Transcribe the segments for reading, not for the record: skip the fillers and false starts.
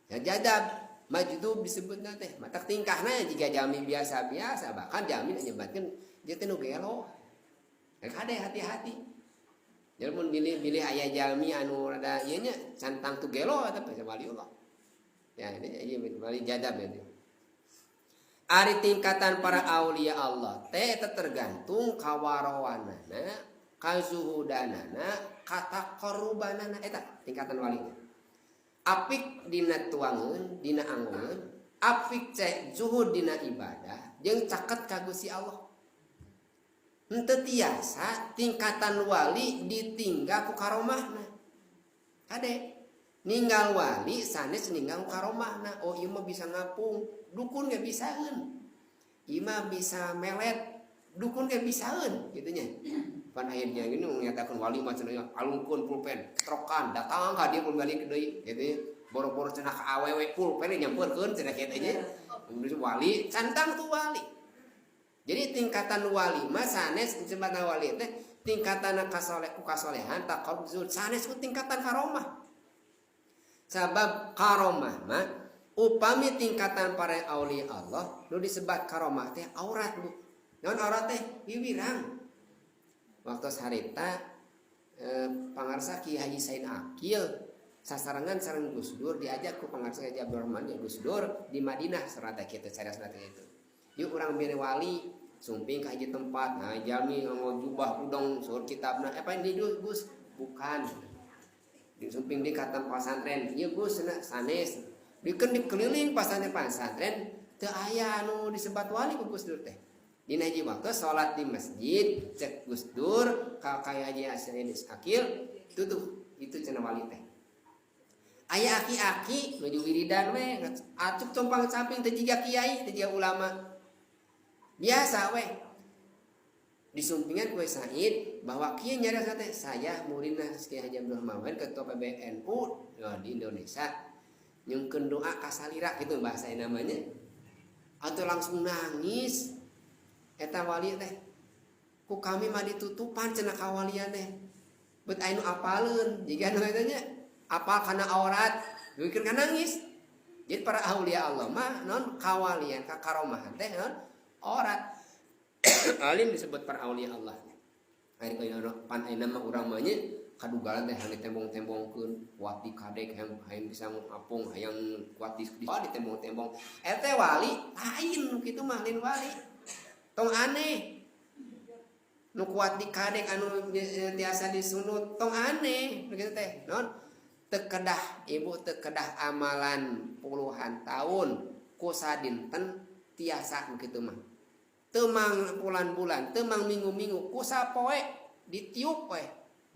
Ya jadab majdub disebutna teh mata tingkahna jika jami biasa-biasa bahkan jami nyebatkeun dia teh nu gelo. Kade hati-hati. Jadi mun bilih aya jami anu rada ieu nya santang tu gelo eta teh waliullah. Ya ini ieu wali jadab ya. Ari tingkatan para aulia Allah teh eta tergantung kawarawanana, kazuhudanana, kataqarrubanana eta tingkatan wali. Apik dina tuangeun, dina anggeun, apik cek zuhud dina ibadah, jeung caket ka Gusti Allah. Henteu tiasa tingkatan wali ditinggal ku karomahna. Kade ninggal wali sanes ninggal karomahna. Oh ieu mah bisa ngapung, dukun ge bisaeun. Ieu mah bisa melet, dukun ge bisaeun kitu nya. Pan akhirnya gini menyatakan wali macam alungkeun pulpen, trokan datang ka dia pun balik deui gitu. Boro-boro cenah ka awewe pulpen nyampeurkeun cenah kitu nya. Wali cantang tuh wali. Jadi tingkatan wali mah sanes disebutna wali teh tingkatan kasolehan taqarrub sanes ku tingkatan karomah. Sabab karomah mah upami tingkatan para aulia Allah nu disebat karomah teh aurat Bu. Naon aurat teh wiwirang. Waktu harita pangarsa Ki Haji Said Akil sasarangan sareng Gus Dur diajak ku pangarsa Haji Abdurrahman ya Gus Dur di Madinah serata kitu carasna teh itu. Yuk urang bere wali sumping ka hiji tempat. Nah jami nganggo jubah udang sur kitabna. Apa ini Gus? Bukan. Disumping di katam pasantren. Ieu Gus cenah sanes. Dikeun dikeliling pasantren teu aya anu disebat wali ku Gus Dur teh. Dina hiji waktu salat di masjid cek Gus Dur ka Haji Said Akil itu cenah wali teh. Aya aki-aki nuju wiridan we acup compang samping teh jiga kiai teh jiga ulama. Biasa we. Disumpingan ku Said bahwa kieu nyarios teh saya muridna Kiai Haji Abdul Rahman ketua PBNU di Indonesia. Nyungkeun doa ka salira kitu bahasa namanya. Atau langsung nangis. Eta wali teh ku kami mah ditutupan cenah kawalian teh bet anu apaleun jiga nu eta nya apal kana aurat bikin ka nangis. Jadi para aulia Allah mah non kawalian ka karomahan teh non aurat alim disebut para aulia Allah. Ari pan ayeuna mah urang mah nya kadugalan teh hang ditembong-tembongkeun kuat di kadek hayang bisa ngapung hayang kuat di ditembong-tembong eta wali lain nu kitu mah lain wali. Tong aneh nu kuat di kadek anu biasa disunut tong aneh begitu teh non teu kedah ibu teu kedah amalan puluhan tahun ku sadinten tiasa kitu mah teu mang bulan-bulan teu mang minggu-minggu ku sapoe ditiup we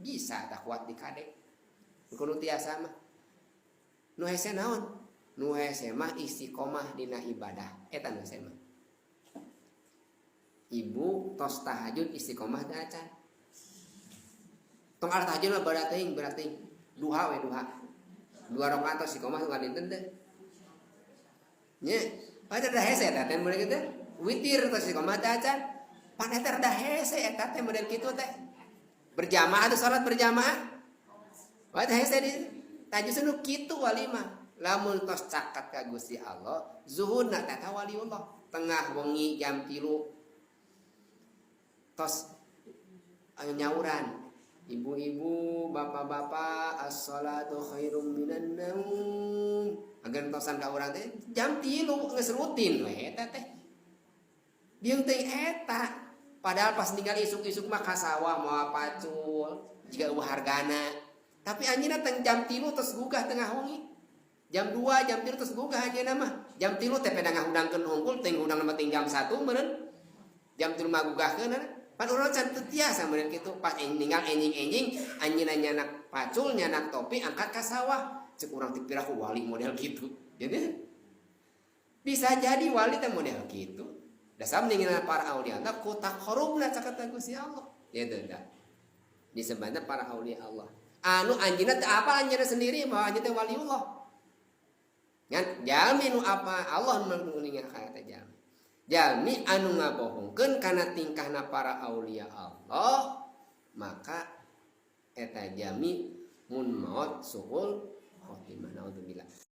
bisa tak kuat di kadek kudu tiasa mah nu hese naon nu hese mah istiqomah dina ibadah eta nu hese mah. Ibu tos tahajud istiqomah teh acan. Tong arep tahajud mah berarti duha we duha. 2 rakaat tos istiqomah tong dinten teh. Nya, pada dah hese teh model kitu. Witir tos istiqomah teh acan. Pan eta rada hese eta teh model kitu teh. Berjamaah atau salat berjamaah. Pada hese di tajus nu kitu wali mah. Lamun tos caket ka Gusti Allah, zuhudna teh waliullah. Tengah wengi jam 3 tos nyauran ibu-ibu bapak-bapak as-salatu khairum minan naum agan tosan ka urang teh jam 3 geus rutin we eta teh dieu teh eta padahal pas ninggal isuk-isuk mah ka sawah moal pacul jiga eueuh hargana tapi anjeunna teh jam 3 tos gugah tengah wengi jam 2 jam 3 tos gugah anjeunna mah jam 3 teh peda ngahudangkeun hungkul teh ngudang mah jam 1 meureun jam 3 mah gugahkeun pan urang can teu tiasa meureun kitu pas ninggal enjing-enjing anjeunna nyanak pacul nyanak topi angkat ka sawah ceuk urang teh pirah ku wali model kitu jadi bisa jadi wali teh model kitu da samningan para aulia teh ku taqarrubna caket ka Gusti Allah gitu dah disebutna para aulia Allah anu anjeunna teh apa anjeunna sendiri bahwa anjeunna teh waliullah ngan jalmi nu apa Allah menguningan ka eta jalmi jalmi anu ngabohongkeun kana tingkahna para aulia Allah maka eta jalmi mun maut suul khotimah naudzubillah.